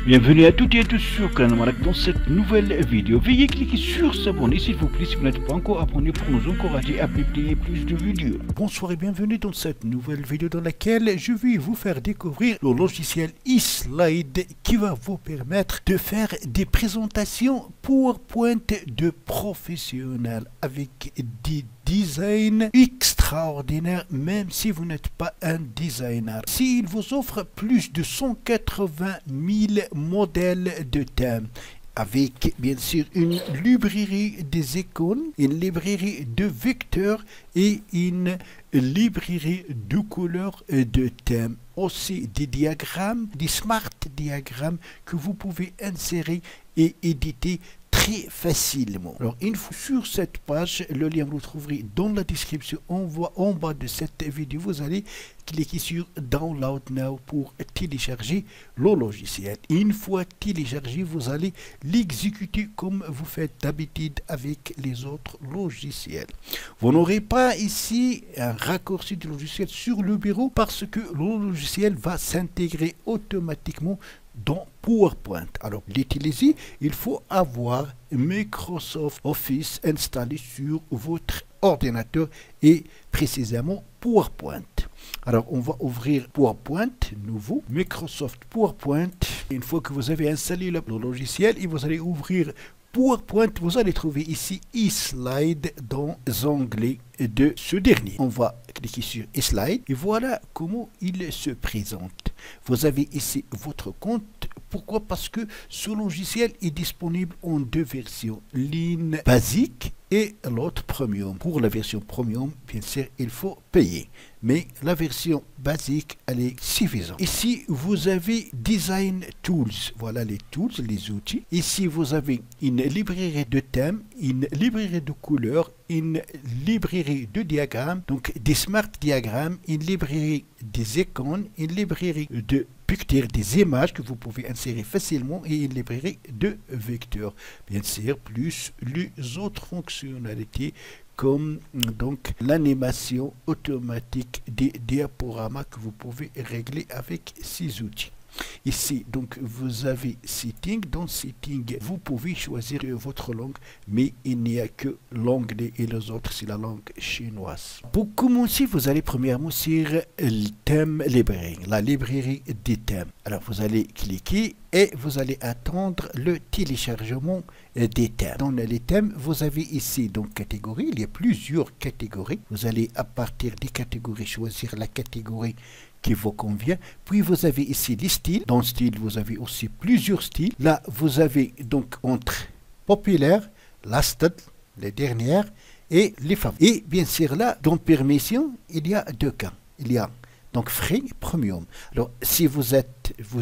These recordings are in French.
Bienvenue à toutes et à tous sur Canamarak dans cette nouvelle vidéo. Veuillez cliquer sur s'abonner s'il vous plaît si vous n'êtes pas encore abonné pour nous encourager à publier plus de vidéos. Bonsoir et bienvenue dans cette nouvelle vidéo dans laquelle je vais vous faire découvrir le logiciel eSlide qui va vous permettre de faire des présentations PowerPoint de professionnels avec des design extraordinaire même si vous n'êtes pas un designer. S'il vous offre plus de 180 000 modèles de thèmes avec bien sûr une librairie des icônes, une librairie de vecteurs et une librairie de couleurs et de thèmes. Aussi des diagrammes, des smart diagrammes que vous pouvez insérer et éditer très facilement. Alors une fois sur cette page, le lien vous le trouverez dans la description en bas de cette vidéo. Vous allez cliquer sur Download Now pour télécharger le logiciel. Une fois téléchargé, vous allez l'exécuter comme vous faites d'habitude avec les autres logiciels. Vous n'aurez pas ici un raccourci du logiciel sur le bureau parce que le logiciel va s'intégrer automatiquement dans PowerPoint. Alors, l'utiliser, il faut avoir Microsoft Office installé sur votre ordinateur et précisément PowerPoint. Alors, on va ouvrir PowerPoint, nouveau, Microsoft PowerPoint. Une fois que vous avez installé le logiciel et vous allez ouvrir PowerPoint, vous allez trouver ici eSlide dans les onglets de ce dernier. On va cliquer sur eSlide et voilà comment il se présente. Vous avez ici votre compte. Pourquoi? Parce que ce logiciel est disponible en deux versions, l'une basique et l'autre premium. Pour la version premium, bien sûr, il faut payer. Mais la version basique, elle est suffisante. Ici, vous avez Design Tools. Voilà les tools, les outils. Ici, vous avez une librairie de thèmes, une librairie de couleurs, une librairie de diagrammes, donc des smart diagrammes, une librairie des icônes, une librairie de pictures, des images que vous pouvez insérer facilement et une librairie de vecteurs. Bien sûr, plus les autres fonctionnalités comme donc l'animation automatique des diaporamas que vous pouvez régler avec ces outils. Ici, donc, vous avez Setting. Dans Setting, vous pouvez choisir votre langue, mais il n'y a que l'anglais et les autres, c'est la langue chinoise. Pour commencer, vous allez premièrement sur le thème librairie, la librairie des thèmes. Alors, vous allez cliquer et vous allez attendre le téléchargement des thèmes. Dans les thèmes, vous avez ici donc catégories. Il y a plusieurs catégories. Vous allez à partir des catégories choisir la catégorie qui vous convient. Puis vous avez ici les styles. Dans style, vous avez aussi plusieurs styles. Là, vous avez donc entre populaire, lasted, les dernières, et les favoris. Et bien sûr là, dans permission, il y a deux cas. Il y a donc free et premium. Alors, si vous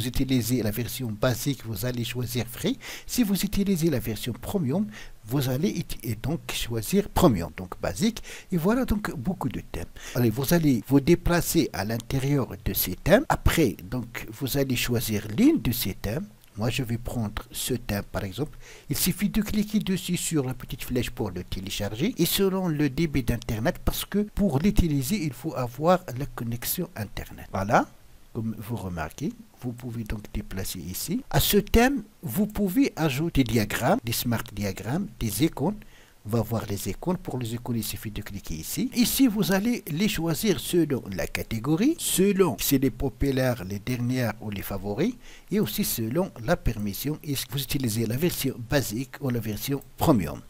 utilisez la version basique, vous allez choisir free. Si vous utilisez la version premium, vous allez donc choisir premium, donc basique. Et voilà donc beaucoup de thèmes. Allez, vous allez vous déplacer à l'intérieur de ces thèmes. Après, donc, vous allez choisir l'une de ces thèmes. Moi, je vais prendre ce thème, par exemple. Il suffit de cliquer dessus sur la petite flèche pour le télécharger. Et selon le débit d'Internet, parce que pour l'utiliser, il faut avoir la connexion Internet. Voilà, comme vous remarquez, vous pouvez donc déplacer ici. À ce thème, vous pouvez ajouter des diagrammes, des smart diagrammes, des icônes. On va voir les icônes. Pour les icônes, il suffit de cliquer ici. Ici, vous allez les choisir selon la catégorie, selon si c'est les populaires, les dernières ou les favoris, et aussi selon la permission. Est-ce que vous utilisez la version basique ou la version premium?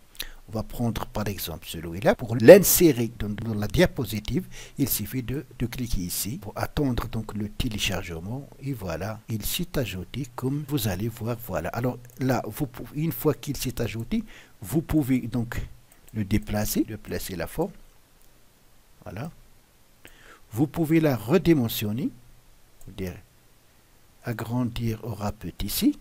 On va prendre par exemple celui-là. Pour l'insérer dans la diapositive, il suffit de cliquer ici pour attendre donc le téléchargement. Et voilà, il s'est ajouté comme vous allez voir. Voilà. Alors là, une fois qu'il s'est ajouté, vous pouvez donc le déplacer, placer la forme. Voilà. Vous pouvez la redimensionner, c'est-à-dire agrandir au rapide ici.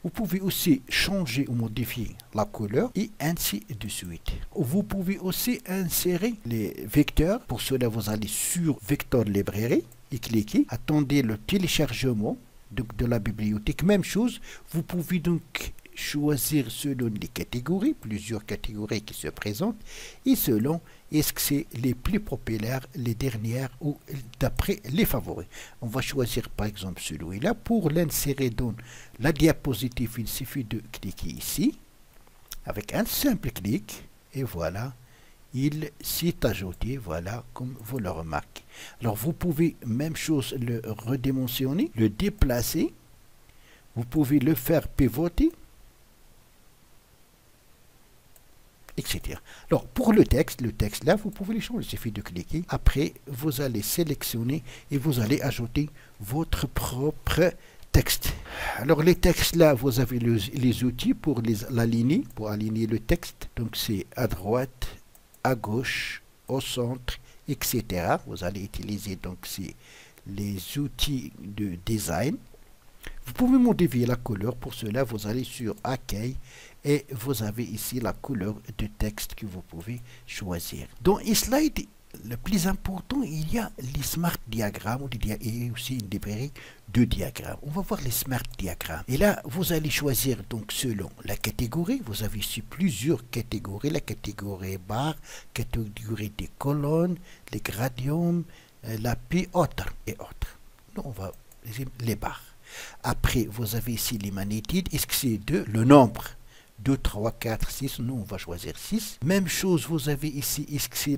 Vous pouvez aussi changer ou modifier la couleur et ainsi de suite. Vous pouvez aussi insérer les vecteurs. Pour cela, vous allez sur Vector Librairie et cliquez. Attendez le téléchargement de la bibliothèque. Même chose, vous pouvez donc choisir selon les catégories, plusieurs catégories qui se présentent, et selon est-ce que c'est les plus populaires, les dernières ou d'après les favoris. On va choisir par exemple celui-là. Pour l'insérer dans la diapositive, il suffit de cliquer ici, avec un simple clic, et voilà, il s'est ajouté, voilà, comme vous le remarquez. Alors vous pouvez, même chose, le redimensionner, le déplacer, vous pouvez le faire pivoter, etc. Alors pour le texte là, vous pouvez le changer, il suffit de cliquer. Après, vous allez sélectionner et vous allez ajouter votre propre texte. Alors les textes là, vous avez les outils pour l'aligner, pour aligner le texte. Donc c'est à droite, à gauche, au centre, etc. Vous allez utiliser donc les outils de design. Vous pouvez modifier la couleur. Pour cela, vous allez sur Accueil et vous avez ici la couleur de texte que vous pouvez choisir. Dans slide, le plus important, il y a les smart diagrammes et aussi une librairie de diagrammes. On va voir les smart diagrammes. Et là, vous allez choisir donc selon la catégorie. Vous avez ici plusieurs catégories. La catégorie barre, catégorie des colonnes, les gradients, la P, autres et autres. Donc, on va les barres. Après, vous avez ici les magnitudes. Est-ce que c'est 2? Le nombre. 2, 3, 4, 6. Nous, on va choisir 6. Même chose, vous avez ici, est-ce que c'est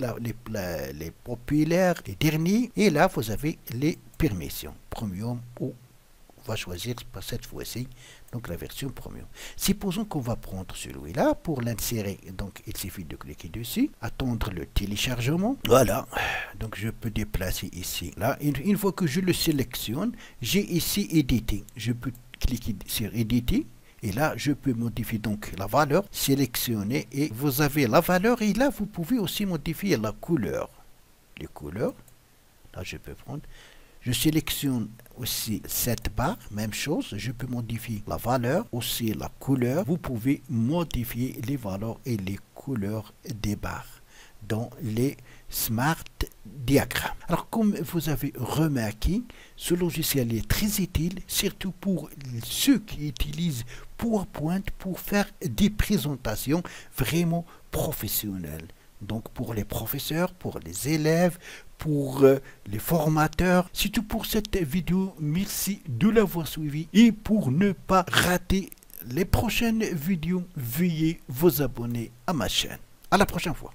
les populaires, les derniers. Et là, vous avez les permissions. Premium ou on va choisir cette fois-ci donc la version premium. Supposons qu'on va prendre celui-là pour l'insérer. Donc, il suffit de cliquer dessus, attendre le téléchargement. Voilà. Donc, je peux déplacer ici. Là, une fois que je le sélectionne, j'ai ici éditer. Je peux cliquer sur éditer. Et là, je peux modifier donc la valeur, sélectionner et vous avez la valeur. Et là, vous pouvez aussi modifier la couleur. Les couleurs. Là, je peux prendre. Je sélectionne aussi cette barre, même chose. Je peux modifier la valeur, aussi la couleur. Vous pouvez modifier les valeurs et les couleurs des barres dans les Smart Diagrammes. Alors, comme vous avez remarqué, ce logiciel est très utile, surtout pour ceux qui utilisent PowerPoint pour faire des présentations vraiment professionnelles. Donc, pour les professeurs, pour les élèves, pour les formateurs. C'est tout pour cette vidéo. Merci de l'avoir suivi. Et pour ne pas rater les prochaines vidéos, veuillez vous abonner à ma chaîne. À la prochaine fois.